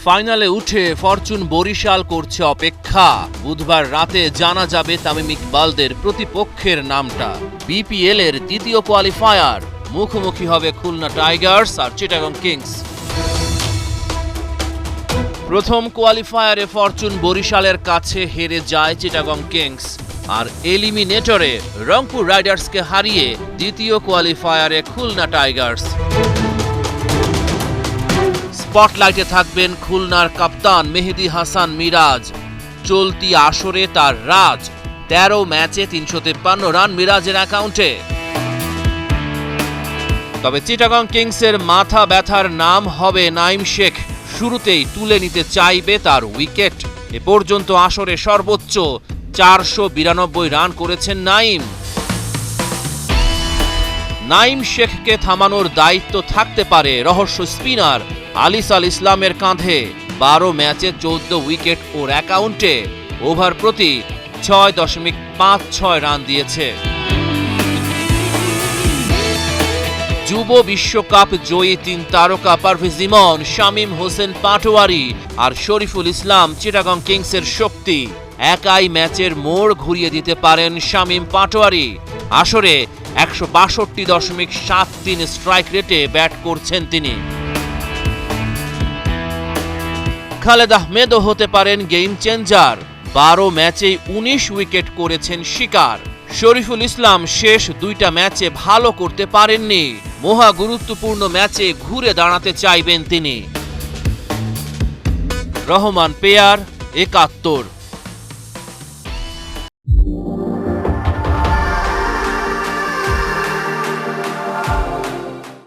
ফাইনালে উঠে ফরচুন বরিশাল করছে অপেক্ষা। বুধবার রাতে জানা যাবে তামিম ইকবালদের প্রতিপক্ষের নামটা। বিপিএল এর দ্বিতীয় কোয়ালিফায়ার, মুখোমুখি হবে খুলনা টাইগার্স আর চিটাগং কিংস। প্রথম কোয়ালিফায়ারে ফরচুন বরিশালের কাছে হেরে যায় চিটাগং কিংস, আর এলিমিনেটরে রংপুর রাইডার্সকে হারিয়ে দ্বিতীয় কোয়ালিফায়ারে খুলনা টাইগার্স। স্পটলাইটে থাকবেন খুলনার কাপ্তান মেহেদী হাসান মিরাজ। চলতি আসরে তার রাজ, ১৩ ম্যাচে ৩৫৩ রান মিরাজের অ্যাকাউন্টে। তবে চিটাগং কিংসের মাথা ব্যথার নাম হবে নাঈম শেখ। শুরুতেই তুলে নিতে চাইবে তার উইকেট। এ পর্যন্ত আসরে সর্বোচ্চ ৪৯২ রান করেছেন নাঈম শেখকে থামানোর দায়িত্ব থাকতে পারে রহস্য স্পিনার আলিস আল ইসলামের কাঁধে। ১২ ম্যাচে ১৪ উইকেট ওর অ্যাকাউন্টে। ওভার প্রতি ৬.৫৬ রান দিয়েছে। যুব বিশ্বকাপ জয়ী ৩ তারকা পারভেজ ইমন, শামীম হোসেন পাটোয়ারি আর শরীফুল ইসলাম চিটাগং কিংসের শক্তি। একাই ম্যাচের মোড় ঘুরিয়ে দিতে পারেন শামীম পাটোয়ারি। আসরে ১৬২.৭৩ স্ট্রাইক রেটে ব্যাট করছেন তিনি। খালেদ আহমেদও হতে পারেন গেম চেঞ্জার। ১২ ম্যাচেই ১৯ উইকেট করেছেন শিকার। শরীফুল ইসলাম শেষ ২টা ম্যাচে ভালো করতে পারেননি। মহা গুরুত্বপূর্ণ ম্যাচে ঘুরে দাঁড়াতে চাইবেন তিনি। রহমান পেয়ার, ৭১।